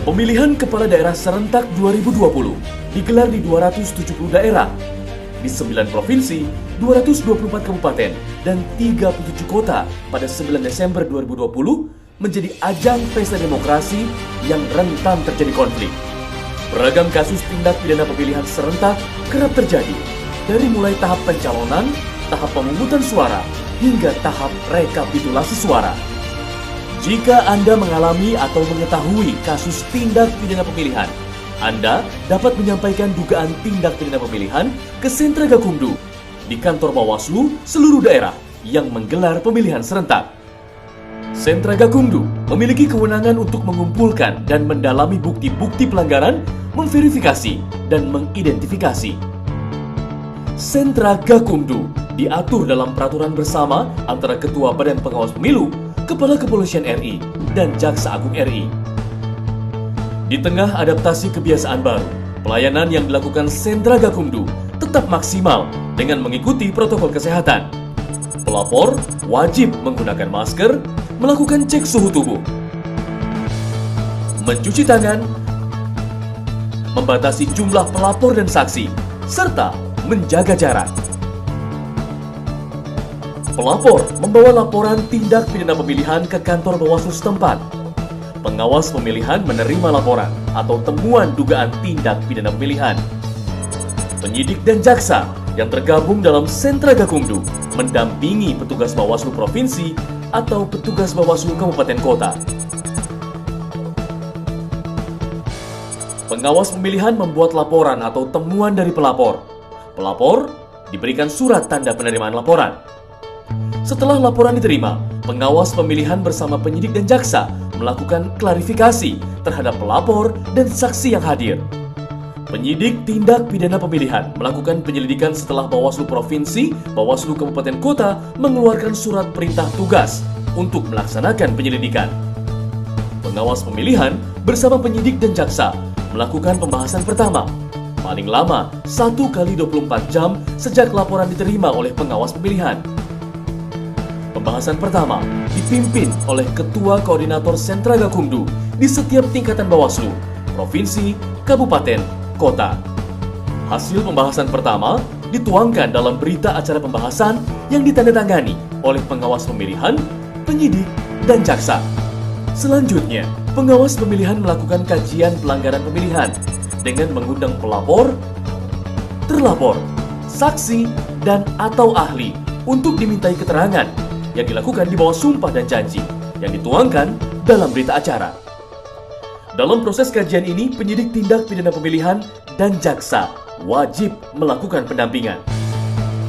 Pemilihan Kepala Daerah Serentak 2020 digelar di 270 daerah, di 9 provinsi, 224 kabupaten, dan 37 kota pada 9 Desember 2020 menjadi ajang pesta demokrasi yang rentan terjadi konflik. Beragam kasus tindak pidana pemilihan serentak kerap terjadi, dari mulai tahap pencalonan, tahap pemungutan suara, hingga tahap rekapitulasi suara. Jika Anda mengalami atau mengetahui kasus tindak pidana pemilihan, Anda dapat menyampaikan dugaan tindak pidana pemilihan ke Sentra Gakumdu di kantor Bawaslu seluruh daerah yang menggelar pemilihan serentak. Sentra Gakumdu memiliki kewenangan untuk mengumpulkan dan mendalami bukti-bukti pelanggaran, memverifikasi, dan mengidentifikasi. Sentra Gakumdu diatur dalam peraturan bersama antara Ketua Badan Pengawas Pemilu, Kepala Kepolisian RI, dan Jaksa Agung RI. Di tengah adaptasi kebiasaan baru, pelayanan yang dilakukan Sentra Gakumdu tetap maksimal dengan mengikuti protokol kesehatan. Pelapor wajib menggunakan masker, melakukan cek suhu tubuh, mencuci tangan, membatasi jumlah pelapor dan saksi, serta menjaga jarak. Pelapor membawa laporan tindak pidana pemilihan ke kantor Bawaslu setempat. Pengawas pemilihan menerima laporan atau temuan dugaan tindak pidana pemilihan. Penyidik dan jaksa yang tergabung dalam Sentra Gakumdu mendampingi petugas Bawaslu Provinsi atau petugas Bawaslu Kabupaten Kota. Pengawas pemilihan membuat laporan atau temuan dari pelapor. Pelapor diberikan surat tanda penerimaan laporan. Setelah laporan diterima, pengawas pemilihan bersama penyidik dan jaksa melakukan klarifikasi terhadap pelapor dan saksi yang hadir. Penyidik tindak pidana pemilihan melakukan penyelidikan setelah Bawaslu Provinsi, Bawaslu Kabupaten Kota mengeluarkan surat perintah tugas untuk melaksanakan penyelidikan. Pengawas pemilihan bersama penyidik dan jaksa melakukan pembahasan pertama, paling lama 1 kali 24 jam sejak laporan diterima oleh pengawas pemilihan. Pembahasan pertama dipimpin oleh Ketua Koordinator Sentra Gakumdu di setiap tingkatan Bawaslu, Provinsi, Kabupaten, Kota. Hasil pembahasan pertama dituangkan dalam berita acara pembahasan yang ditandatangani oleh pengawas pemilihan, penyidik, dan jaksa. Selanjutnya, pengawas pemilihan melakukan kajian pelanggaran pemilihan dengan mengundang pelapor, terlapor, saksi, dan atau ahli untuk dimintai keterangan yang dilakukan di bawah sumpah dan janji yang dituangkan dalam berita acara. Dalam proses kajian ini, penyidik tindak pidana pemilihan dan jaksa wajib melakukan pendampingan.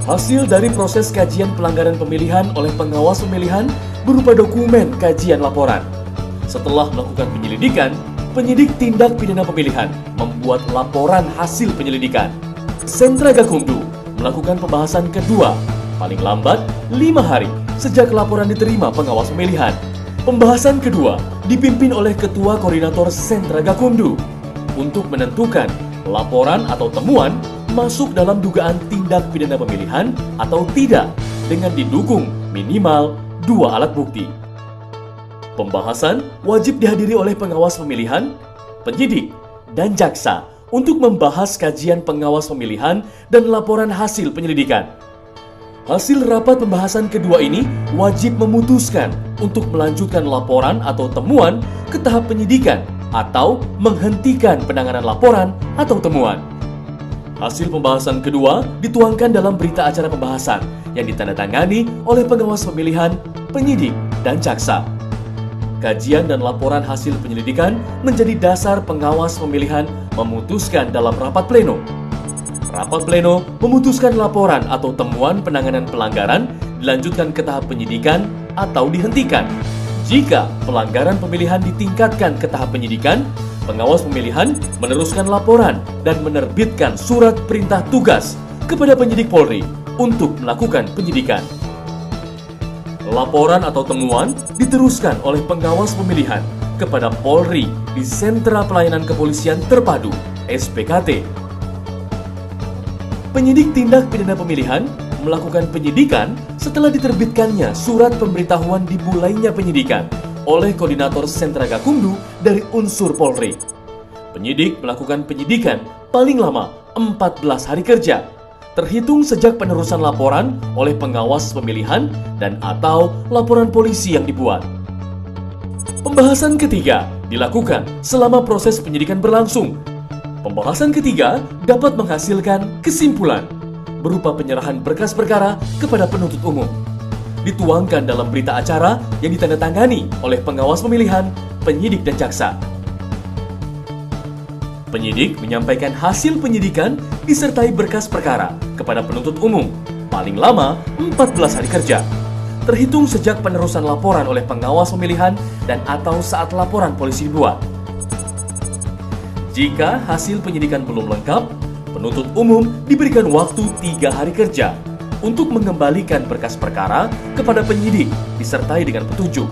Hasil dari proses kajian pelanggaran pemilihan oleh pengawas pemilihan berupa dokumen kajian laporan. Setelah melakukan penyelidikan, penyidik tindak pidana pemilihan membuat laporan hasil penyelidikan. Sentra Gakumdu melakukan pembahasan kedua, paling lambat 5 hari sejak laporan diterima pengawas pemilihan. Pembahasan kedua dipimpin oleh Ketua Koordinator Sentra Gakumdu untuk menentukan laporan atau temuan masuk dalam dugaan tindak pidana pemilihan atau tidak dengan didukung minimal 2 alat bukti. Pembahasan wajib dihadiri oleh pengawas pemilihan, penyidik, dan jaksa untuk membahas kajian pengawas pemilihan dan laporan hasil penyelidikan. Hasil rapat pembahasan kedua ini wajib memutuskan untuk melanjutkan laporan atau temuan ke tahap penyidikan atau menghentikan penanganan laporan atau temuan. Hasil pembahasan kedua dituangkan dalam berita acara pembahasan yang ditandatangani oleh pengawas pemilihan, penyidik, dan jaksa. Kajian dan laporan hasil penyelidikan menjadi dasar pengawas pemilihan memutuskan dalam rapat pleno. Rapat pleno memutuskan laporan atau temuan penanganan pelanggaran dilanjutkan ke tahap penyidikan atau dihentikan. Jika pelanggaran pemilihan ditingkatkan ke tahap penyidikan, pengawas pemilihan meneruskan laporan dan menerbitkan surat perintah tugas kepada penyidik Polri untuk melakukan penyidikan. Laporan atau temuan diteruskan oleh pengawas pemilihan kepada Polri di Sentra Pelayanan Kepolisian Terpadu (SPKT). Penyidik tindak pidana pemilihan melakukan penyidikan setelah diterbitkannya surat pemberitahuan dimulainya penyidikan oleh Koordinator Sentra Gakumdu dari unsur Polri. Penyidik melakukan penyidikan paling lama 14 hari kerja, terhitung sejak penerusan laporan oleh pengawas pemilihan dan atau laporan polisi yang dibuat. Pembahasan ketiga dilakukan selama proses penyidikan berlangsung. Pembahasan ketiga dapat menghasilkan kesimpulan berupa penyerahan berkas perkara kepada penuntut umum. Dituangkan dalam berita acara yang ditandatangani oleh pengawas pemilihan, penyidik, dan jaksa. Penyidik menyampaikan hasil penyidikan disertai berkas perkara kepada penuntut umum paling lama 14 hari kerja, terhitung sejak penerusan laporan oleh pengawas pemilihan dan atau saat laporan polisi dibuat. Jika hasil penyidikan belum lengkap, penuntut umum diberikan waktu 3 hari kerja untuk mengembalikan berkas perkara kepada penyidik disertai dengan petunjuk.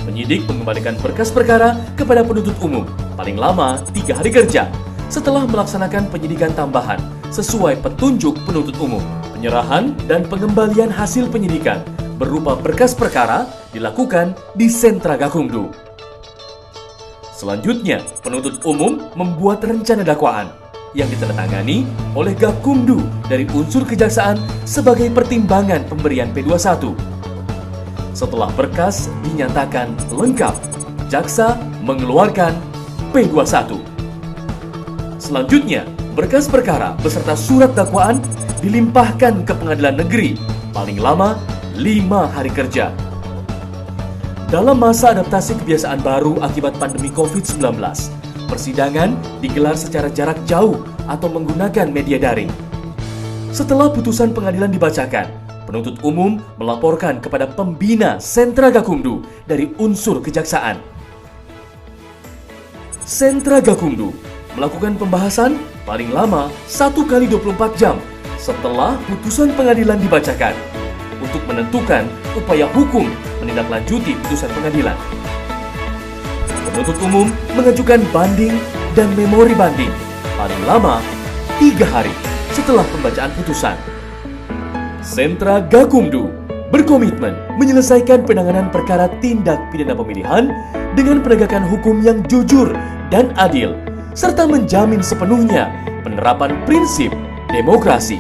Penyidik mengembalikan berkas perkara kepada penuntut umum paling lama 3 hari kerja setelah melaksanakan penyidikan tambahan sesuai petunjuk penuntut umum. Penyerahan dan pengembalian hasil penyidikan berupa berkas perkara dilakukan di Sentra Gakumdu. Selanjutnya, penuntut umum membuat rencana dakwaan yang ditandatangani oleh Gakumdu dari unsur kejaksaan sebagai pertimbangan pemberian P21. Setelah berkas dinyatakan lengkap, jaksa mengeluarkan P21. Selanjutnya, berkas perkara beserta surat dakwaan dilimpahkan ke pengadilan negeri paling lama 5 hari kerja. Dalam masa adaptasi kebiasaan baru akibat pandemi COVID-19, persidangan digelar secara jarak jauh atau menggunakan media daring. Setelah putusan pengadilan dibacakan, penuntut umum melaporkan kepada pembina Sentra Gakumdu dari unsur kejaksaan. Sentra Gakumdu melakukan pembahasan paling lama 1 kali 24 jam setelah putusan pengadilan dibacakan untuk menentukan upaya hukum menindaklanjuti putusan pengadilan. Penuntut umum mengajukan banding dan memori banding paling lama 3 hari setelah pembacaan putusan. Sentra Gakumdu berkomitmen menyelesaikan penanganan perkara tindak pidana pemilihan dengan penegakan hukum yang jujur dan adil, serta menjamin sepenuhnya penerapan prinsip demokrasi